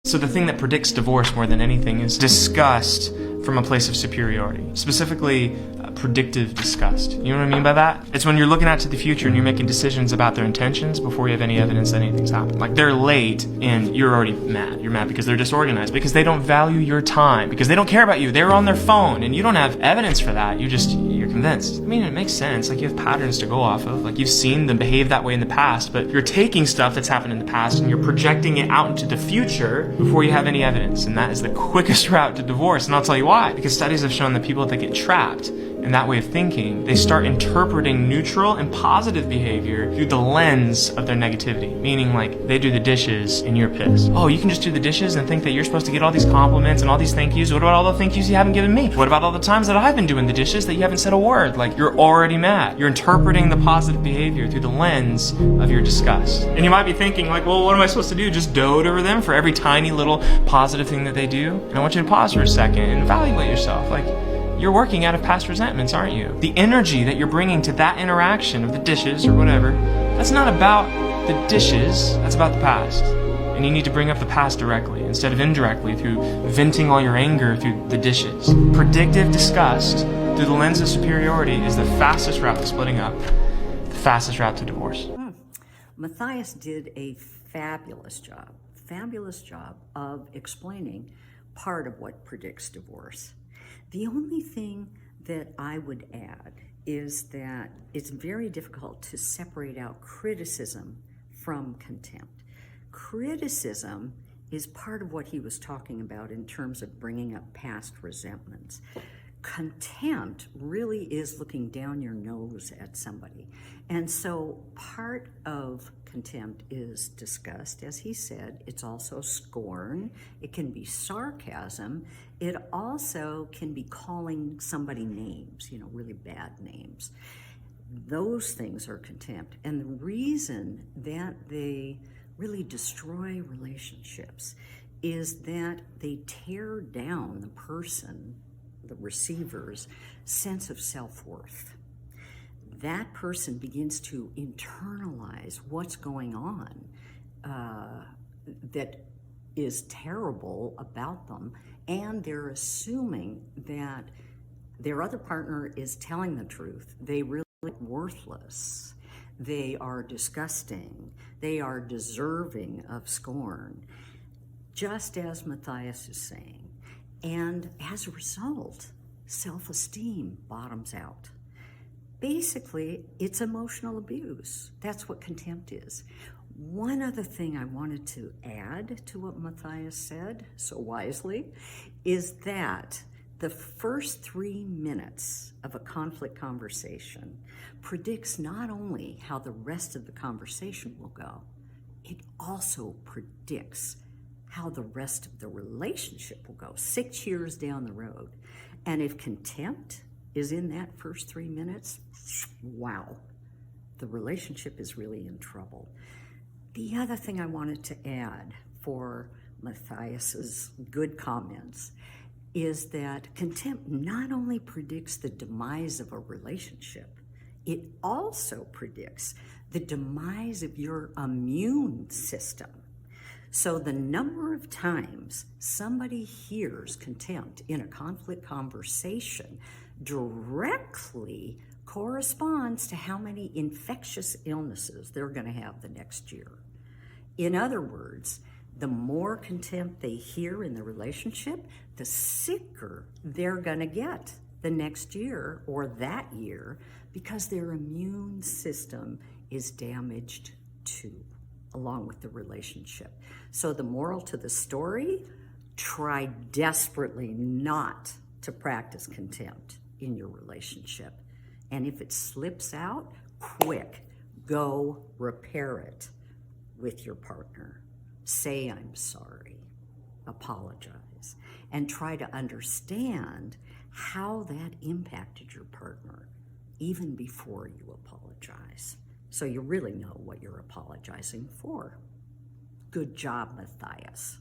So the thing that predicts divorce more than anything is disgust from a place of superiority, specifically predictive disgust. You know what I mean by that? It's when you're looking out to the future and you're making decisions about their intentions before you have any evidence that anything's happened. Like they're late and you're already mad. You're mad because they're disorganized, because they don't value your time, because they don't care about you. They're on their phone and you don't have evidence for that. You're convinced. I mean, it makes sense. Like you have patterns to go off of. Like you've seen them behave that way in the past, but you're taking stuff that's happened in the past and you're projecting it out into the future before you have any evidence. And that is the quickest route to divorce. And I'll tell you why. Because studies have shown that people that get trapped in that way of thinking, they start interpreting neutral and positive behavior through the lens of their negativity. Meaning like they do the dishes and you're pissed. Oh, you can just do the dishes and think that you're supposed to get all these compliments and all these thank yous. What about all the thank yous you haven't given me? What about all the times that I've been doing the dishes that you haven't said a word? Like you're already mad. You're interpreting the positive behavior through the lens of your disgust. And you might be thinking like, well, what am I supposed to do? Just dote over them for every tiny little positive thing that they do? And I want you to pause for a second and evaluate yourself. Like, you're working out of past resentments, aren't you? The energy that you're bringing to that interaction of the dishes or whatever, that's not about the dishes, that's about the past. And you need to bring up the past directly instead of indirectly through venting all your anger through the dishes. Predictive disgust through the lens of superiority is the fastest route to splitting up, the fastest route to divorce. Matthias did a fabulous job of explaining part of what predicts divorce. The only thing that I would add is that it's very difficult to separate out criticism from contempt. Criticism is part of what he was talking about in terms of bringing up past resentments. Contempt really is looking down your nose at somebody. And so part of contempt is disgust, as he said. It's also scorn. It can be sarcasm. It also can be calling somebody names, really bad names. Those things are contempt. And the reason that they really destroy relationships is that they tear down the person, the receiver's sense of self-worth. That person begins to internalize what's going on that is terrible about them, and they're assuming that their other partner is telling the truth. They really are worthless. They are disgusting. They are deserving of scorn, just as Matthias is saying. And as a result, self-esteem bottoms out. Basically, it's emotional abuse. That's what contempt is. One other thing I wanted to add to what Matthias said so wisely is that the first 3 minutes of a conflict conversation predicts not only how the rest of the conversation will go, it also predicts how the rest of the relationship will go 6 years down the road. And if contempt is in that first 3 minutes, wow, the relationship is really in trouble. The other thing I wanted to add for Matthias's good comments is that contempt not only predicts the demise of a relationship, it also predicts the demise of your immune system. So the number of times somebody hears contempt in a conflict conversation directly corresponds to how many infectious illnesses they're going to have the next year. In other words, the more contempt they hear in the relationship, the sicker they're going to get the next year or that year, because their immune system is damaged too, along with the relationship. So the moral to the story, try desperately not to practice contempt in your relationship. And if it slips out, quick, go repair it with your partner. Say, I'm sorry, apologize, and try to understand how that impacted your partner even before you apologize, so you really know what you're apologizing for. Good job, Matthias.